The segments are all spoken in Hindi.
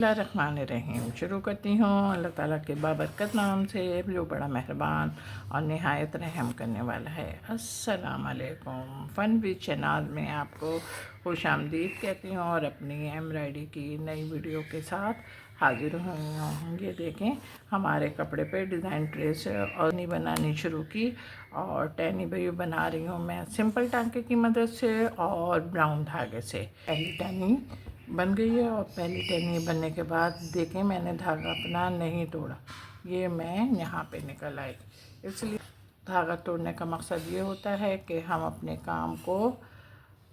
बिस्मिल्लाहिर्रहमानिर्रहीम। शुरू करती हूँ अल्लाह ताला के बाबरकत नाम से, जो बड़ा मेहरबान और नहायत रहम करने वाला है। अस्सलाम वालेकुम। फ़न विद शहनाज में आपको खुश आमदीद कहती हूँ और अपनी एम्ब्रॉयडरी की नई वीडियो के साथ हाजिर हुई हूँ। ये देखें, हमारे कपड़े पे डिज़ाइन ट्रेस और नहीं बनानी शुरू की और टैनी भी बना रही हूँ मैं सिंपल टांके की मदद से और ब्राउन धागे से। पहली टैनी बन गई है और पहली टैनी बनने के बाद देखें, मैंने धागा अपना नहीं तोड़ा, ये मैं यहाँ पे निकल आई। इसलिए धागा तोड़ने का मकसद ये होता है कि हम अपने काम को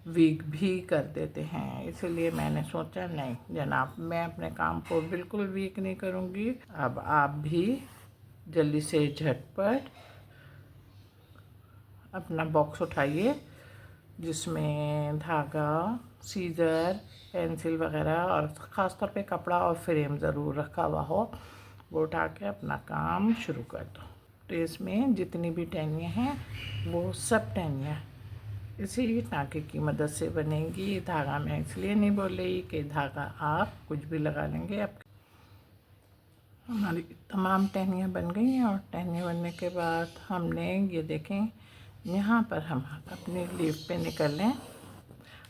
वीक भी कर देते हैं। इसलिए मैंने सोचा नहीं जनाब, मैं अपने काम को बिल्कुल वीक नहीं करूँगी। अब आप भी जल्दी से झटपट अपना बॉक्स उठाइए जिसमें धागा, सीज़र, पेंसिल वगैरह और ख़ास तौर पे कपड़ा और फ्रेम ज़रूर रखा हुआ हो, वो उठा के अपना काम शुरू कर दो। ट्रेस में जितनी भी टहनियाँ हैं वो सब टहनियाँ इसी टाँके की मदद से बनेंगी। धागा मैं इसलिए नहीं बोल रही कि धागा आप कुछ भी लगा लेंगे। आप हमारी तमाम टहनियाँ बन गई हैं और टहनियाँ बनने के बाद हमने ये देखें, यहाँ पर हम अपनी लीफ पे निकल लें।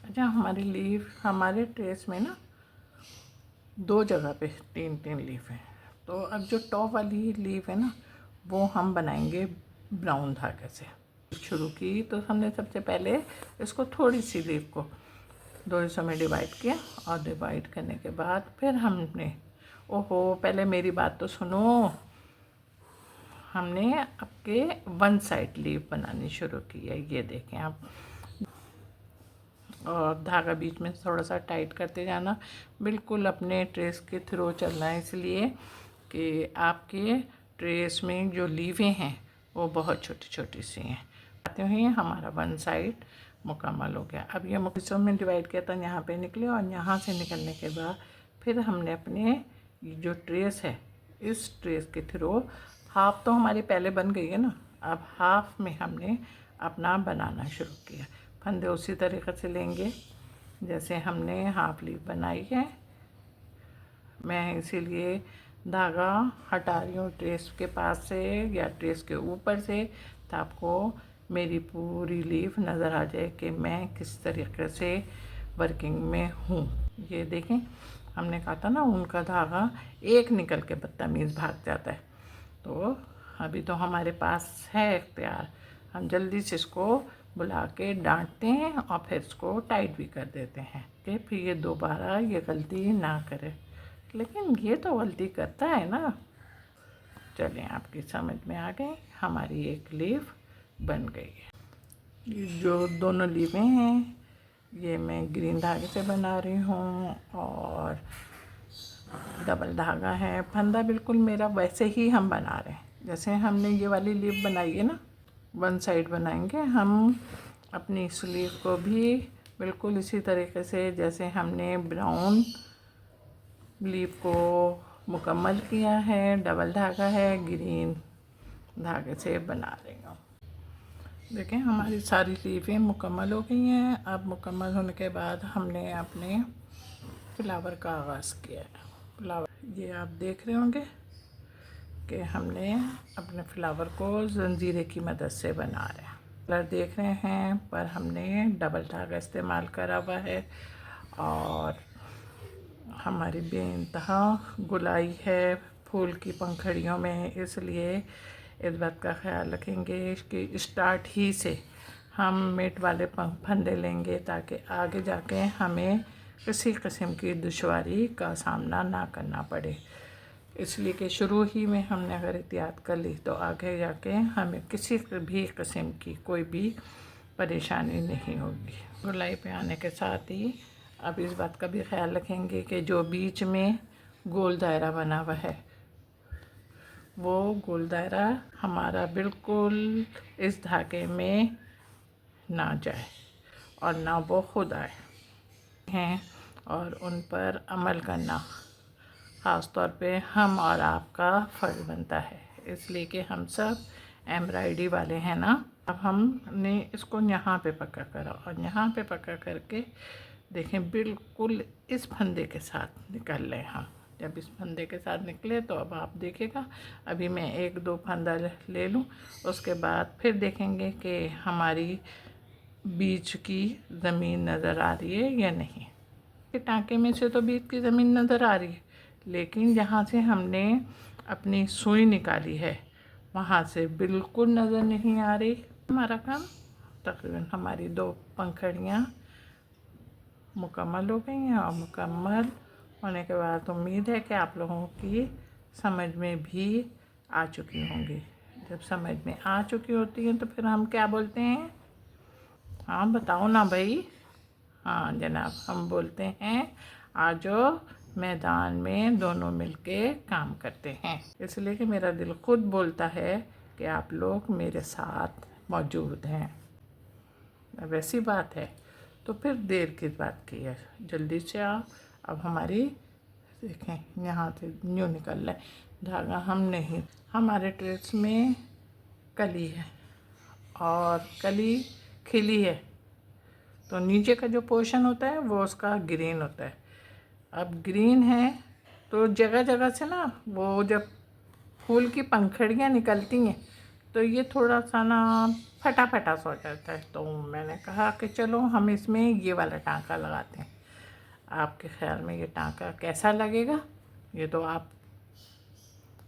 अच्छा, हमारी लीफ हमारे ट्रेस में ना दो जगह पे तीन तीन लीफ हैं, तो अब जो टॉप वाली लीफ है ना, वो हम बनाएंगे ब्राउन धागे से। शुरू की तो हमने सबसे पहले इसको थोड़ी सी लीफ को दो हिस्सों में डिवाइड किया और डिवाइड करने के बाद फिर हमने, ओहो पहले मेरी बात तो सुनो, हमने आपके वन साइड लीफ बनानी शुरू की है। ये देखें आप, और धागा बीच में थोड़ा सा टाइट करते जाना, बिल्कुल अपने ट्रेस के थ्रू चलना है, इसलिए कि आपके ट्रेस में जो लीवें हैं वो बहुत छोटी छोटी सी हैं। आते हुए हमारा वन साइड मुकम्मल हो गया। अब ये हिस्सों में डिवाइड किया था, यहाँ पे निकले और यहाँ से निकलने के बाद फिर हमने अपने जो ट्रेस है, इस ट्रेस के थ्रू हाफ तो हमारी पहले बन गई है ना, अब हाफ में हमने अपना बनाना शुरू किया। फंदे उसी तरीक़े से लेंगे जैसे हमने हाफ लीफ बनाई है। मैं इसीलिए धागा हटा रही हूँ ट्रेस के पास से या ट्रेस के ऊपर से, तो आपको मेरी पूरी लीफ नज़र आ जाए कि मैं किस तरीक़े से वर्किंग में हूँ। ये देखें, हमने कहा था ना उनका धागा एक निकल के बदतमीज़ भाग जाता है, तो अभी तो हमारे पास है इख्तियार, हम जल्दी से इसको बुला के डांटते हैं और फिर इसको टाइट भी कर देते हैं कि फिर ये दोबारा ये गलती ना करे। लेकिन ये तो गलती करता है ना। चलें, आपकी समझ में आ गई, हमारी एक लीफ बन गई है। ये जो दोनों लीफें हैं ये मैं ग्रीन धागे से बना रही हूँ और डबल धागा है। फंदा बिल्कुल मेरा वैसे ही हम बना रहे हैं जैसे हमने ये वाली लीफ बनाई है ना, वन साइड बनाएंगे हम अपनी स्लीव को भी बिल्कुल इसी तरीके से जैसे हमने ब्राउन लीफ को मुकम्मल किया है। डबल धागा है, ग्रीन धागे से बना रही हूँ। देखें, हमारी सारी लीफें मुकम्मल हो गई हैं। अब मुकम्मल होने के बाद हमने अपने फ्लावर का आगाज़ किया है। फ्लावर ये आप देख रहे होंगे कि हमने अपने फ्लावर को जंजीरे की मदद से बना रहे हैं। कलर देख रहे हैं, पर हमने डबल धागा इस्तेमाल करा हुआ है और हमारी बेइंतहा गुलाई है फूल की पंखड़ियों में, इसलिए इस बात का ख्याल रखेंगे कि स्टार्ट ही से हम मेट वाले फंदे लेंगे ताकि आगे जाके हमें किसी किस्म की दुश्वारी का सामना ना करना पड़े। इसलिए कि शुरू ही में हमने अगर एहतियात कर ली तो आगे जाके हमें किसी भी किस्म की कोई भी परेशानी नहीं होगी। गुलाई पे आने के साथ ही अब इस बात का भी ख्याल रखेंगे कि जो बीच में गोल दायरा बना हुआ है वो गोल दायरा हमारा बिल्कुल इस धागे में ना जाए और ना वो खुद आए हैं, और उन पर अमल करना ख़ास तौर पे हम और आपका फ़र्ज़ बनता है, इसलिए कि हम सब एम्ब्रॉयडरी वाले हैं ना। अब हमने इसको यहाँ पे पक्का करा और यहाँ पे पक्का करके देखें बिल्कुल इस फंदे के साथ निकल लें हम। जब इस फंदे के साथ निकले तो अब आप देखिएगा, अभी मैं 1-2 फंदा ले लूँ, उसके बाद फिर देखेंगे कि हमारी बीच की ज़मीन नज़र आ रही है या नहीं। कि टाँके में से तो बीच की ज़मीन नज़र आ रही है, लेकिन जहाँ से हमने अपनी सुई निकाली है वहाँ से बिल्कुल नज़र नहीं आ रही। हमारा काम तकरीबन हमारी 2 पंखुड़ियाँ मुकम्मल हो गई हैं, और मुकम्मल होने के बाद उम्मीद है कि आप लोगों की समझ में भी आ चुकी होंगी। जब समझ में आ चुकी होती हैं तो फिर हम क्या बोलते हैं? हाँ बताओ ना भाई। हाँ जनाब, हम बोलते हैं आ जाओ मैदान में दोनों मिलके काम करते हैं। इसलिए कि मेरा दिल खुद बोलता है कि आप लोग मेरे साथ मौजूद हैं। वैसी बात है तो फिर देर किस बात की है, जल्दी से आओ। अब हमारी देखें यहाँ से न्यू निकल रहा है धागा। हम नहीं, हमारे ड्रेस में कली है और कली खिली है, तो नीचे का जो पोर्शन होता है वो उसका ग्रीन होता है। अब ग्रीन है तो जगह जगह से ना वो जब फूल की पंखुड़ियाँ निकलती हैं तो ये थोड़ा सा ना फटा फटा सा हो जाता है। तो मैंने कहा कि चलो हम इसमें ये वाला टाँका लगाते हैं। आपके ख्याल में ये टाँका कैसा लगेगा, ये तो आप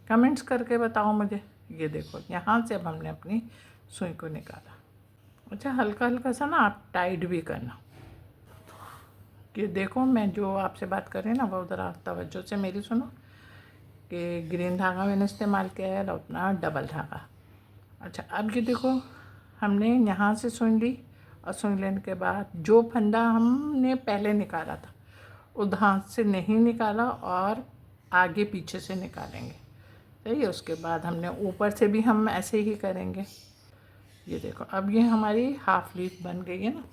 कमेंट्स करके बताओ मुझे। ये देखो यहाँ से अब हमने अपनी सुई को निकाला। अच्छा, हल्का हल्का सा ना आप टाइट भी करना। ये देखो मैं जो आपसे बात कर रही हूँ ना वो ज़रा तवज्जो से मेरी सुनो कि ग्रीन धागा मैंने इस्तेमाल किया है और अपना डबल धागा। अच्छा, अब ये देखो हमने यहाँ से सुन ली, और सुन लेने के बाद जो फंदा हमने पहले निकाला था उस हाथ से नहीं निकाला और आगे पीछे से निकालेंगे, सही है। उसके बाद हमने ऊपर से भी हम ऐसे ही करेंगे। ये देखो अब ये हमारी हाफ लीफ बन गई है ना।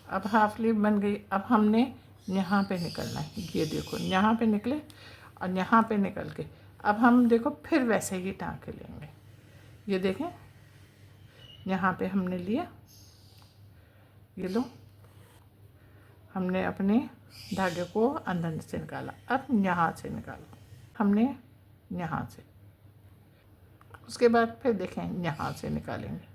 अब हाफ लीफ बन गई, अब हमने यहाँ पे निकलना है। ये देखो यहाँ पे निकले और यहाँ पे निकल के अब हम देखो फिर वैसे ही टाँके लेंगे। ये देखें यहाँ पे हमने लिया, ये लो हमने अपने धागे को अंदर से निकाला। अब यहाँ से निकालो हमने, यहाँ से। उसके बाद फिर देखें यहाँ से निकालेंगे,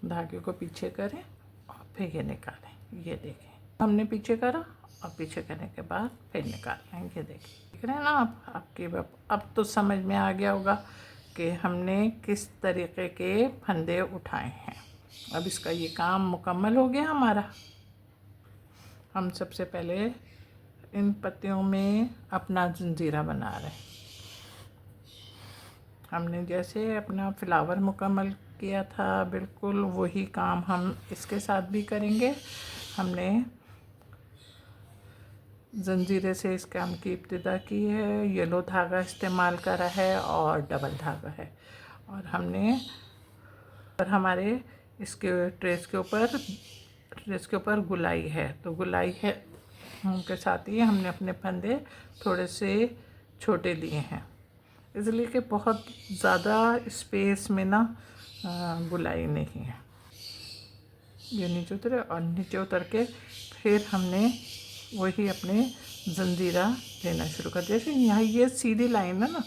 धागे को पीछे करें और फिर ये निकालें। ये देखें हमने पीछे करा और पीछे करने के बाद फिर निकाल लें। ये देखें, देख रहे हैं ना आप, आपकी अब तो समझ में आ गया होगा कि हमने किस तरीके के फंदे उठाए हैं। अब इसका ये काम मुकम्मल हो गया हमारा। हम सबसे पहले इन पत्तियों में अपना जंजीरा बना रहे हैं। हमने जैसे अपना फ्लावर मुकम्मल किया था बिल्कुल वही काम हम इसके साथ भी करेंगे। हमने जंजीरे से इस काम की इब्तिदा की है, येलो धागा इस्तेमाल करा है और डबल धागा है। और हमने और हमारे इसके ड्रेस के ऊपर गुलाई है, तो गुलाई है उनके साथ ही हमने अपने फंदे थोड़े से छोटे लिए हैं, इसलिए कि बहुत ज़्यादा स्पेस में ना गुलाई नहीं है। ये नीचे उतरे और नीचे उतर के फिर हमने वही अपने जंजीरा लेना शुरू कर दिया। जैसे यहाँ ये सीधी लाइन है ना,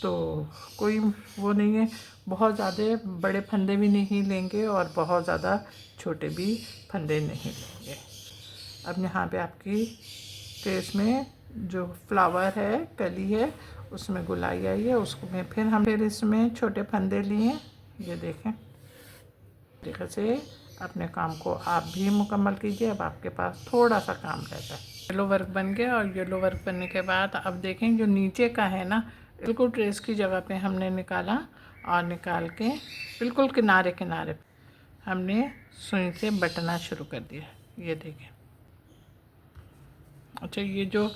तो कोई वो नहीं है, बहुत ज़्यादा बड़े फंदे भी नहीं लेंगे और बहुत ज़्यादा छोटे भी फंदे नहीं लेंगे। अब यहाँ पे आपकी केस में जो फ्लावर है, कली है, उसमें गुलाई आई है, उसको में फिर इसमें छोटे फंदे लिए। ये देखें, तरीके से अपने काम को आप भी मुकम्मल कीजिए। अब आपके पास थोड़ा सा काम रहता है। येलो वर्क बन गया, और येलो वर्क बनने के बाद अब देखें जो नीचे का है ना, बिल्कुल ट्रेस की जगह पे हमने निकाला और निकाल के बिल्कुल किनारे किनारे हमने सुई से बटना शुरू कर दिया। ये देखें। अच्छा, ये जो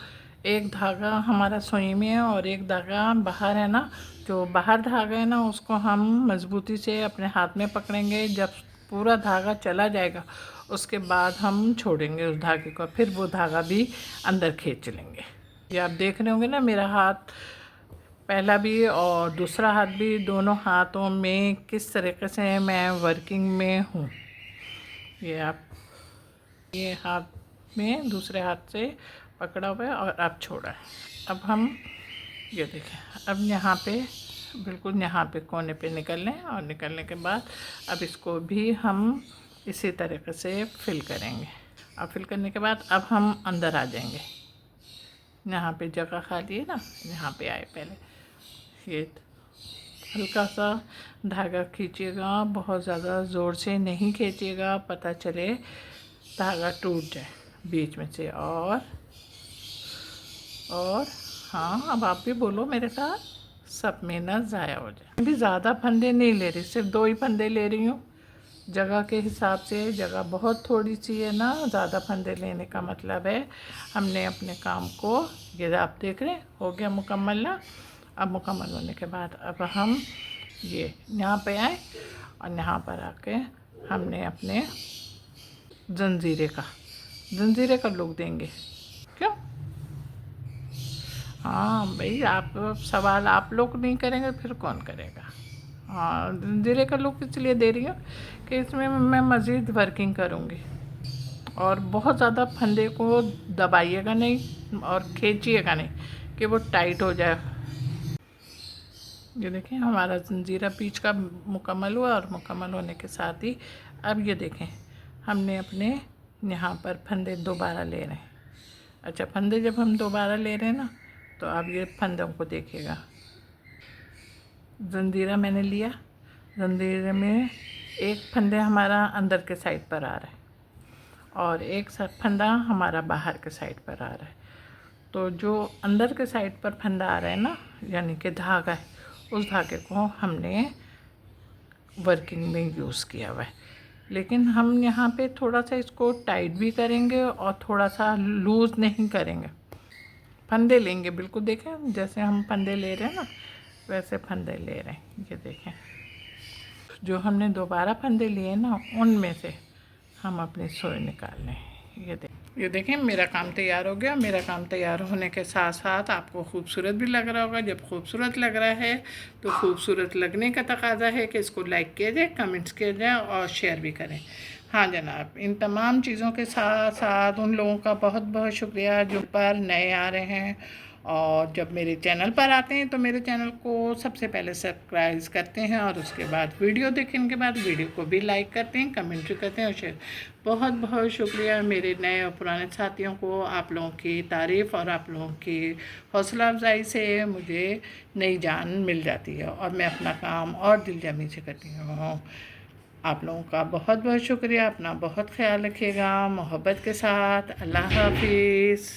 एक धागा हमारा सुई में है और एक धागा बाहर है ना, जो बाहर धागा है ना उसको हम मज़बूती से अपने हाथ में पकड़ेंगे। जब पूरा धागा चला जाएगा उसके बाद हम छोड़ेंगे उस धागे को, फिर वो धागा भी अंदर खींच लेंगे। ये आप देख रहे होंगे ना, मेरा हाथ पहला भी और दूसरा हाथ भी, दोनों हाथों में किस तरीके से मैं वर्किंग में हूँ। ये आप ये हाथ में दूसरे हाथ से पकड़ा हुआ है और अब छोड़ा है। अब हम ये देखें, अब यहाँ पे बिल्कुल यहाँ पे कोने पे निकल लें और निकलने के बाद अब इसको भी हम इसी तरीके से फिल करेंगे। अब फिल करने के बाद अब हम अंदर आ जाएंगे। यहाँ पे जगह खाली है ना, यहाँ पे आए पहले। ये हल्का सा धागा खींचिएगा, बहुत ज़्यादा ज़ोर से नहीं खींचिएगा, पता चले धागा टूट जाए बीच में से। और हाँ, अब आप भी बोलो मेरे साथ, सब मेहनत ज़ाया हो जाए। अभी ज़्यादा फंदे नहीं ले रही, सिर्फ 2 ही फंदे ले रही हूँ जगह के हिसाब से। जगह बहुत थोड़ी सी है ना, ज़्यादा फंदे लेने का मतलब है हमने अपने काम को, ये आप देख रहे हैं, हो गया मुकम्मल ना। अब मुकम्मल होने के बाद अब हम ये यहाँ पे आए और यहाँ पर आके हमने अपने जंजीरे का लुक देंगे। क्यों? हाँ भाई, आप सवाल आप लोग नहीं करेंगे फिर कौन करेगा। हाँ, जंजीरे का लुक इसलिए दे रही हूँ कि इसमें मैं मज़ीद वर्किंग करूँगी। और बहुत ज़्यादा फंदे को दबाइएगा नहीं और खींचिएगा नहीं कि वो टाइट हो जाए। ये देखें, हमारा जंजीरा बीच का मुकम्मल हुआ और मुकम्मल होने के साथ ही अब ये देखें हमने अपने यहाँ पर फंदे दोबारा ले रहे हैं। अच्छा, फंदे जब हम दोबारा ले रहे हैं ना, तो अब ये फंदों को देखिएगा। जंजीरा मैंने लिया, जंजीरे में एक फंदे हमारा अंदर के साइड पर आ रहा है और एक फंदा हमारा बाहर के साइड पर आ रहा है। तो जो अंदर के साइड पर फंदा आ रहा है ना, यानी कि धागा है, उस धागे को हमने वर्किंग में यूज़ किया हुआ है। लेकिन हम यहाँ पे थोड़ा सा इसको टाइट भी करेंगे और थोड़ा सा लूज़ नहीं करेंगे। फंदे लेंगे, बिल्कुल देखें जैसे हम फंदे ले रहे हैं ना, वैसे फंदे ले रहे हैं। ये देखें, जो हमने दोबारा फंदे लिए ना, उनमें से हम अपनी सुई निकाल लें। ये देखें मेरा काम तैयार हो गया। मेरा काम तैयार होने के साथ साथ आपको खूबसूरत भी लग रहा होगा। जब खूबसूरत लग रहा है तो खूबसूरत लगने का तकाजा है कि इसको लाइक किया जाए, कमेंट्स किया जाए और शेयर भी करें। हाँ जनाब, इन तमाम चीज़ों के साथ साथ उन लोगों का बहुत बहुत शुक्रिया जो पर नए आ रहे हैं और जब मेरे चैनल पर आते हैं तो मेरे चैनल को सबसे पहले सब्सक्राइब करते हैं और उसके बाद वीडियो देखने के बाद वीडियो को भी लाइक करते हैं, कमेंट भी करते हैं और शेयर। बहुत बहुत शुक्रिया मेरे नए और पुराने साथियों को। आप लोगों की तारीफ़ और आप लोगों की हौसला अफजाई से मुझे नई जान मिल जाती है और मैं अपना काम और दिलजमी से करती हूँ। आप लोगों का बहुत बहुत शुक्रिया। अपना बहुत ख्याल रखिएगा, मोहब्बत के साथ। अल्लाह हाफिज़।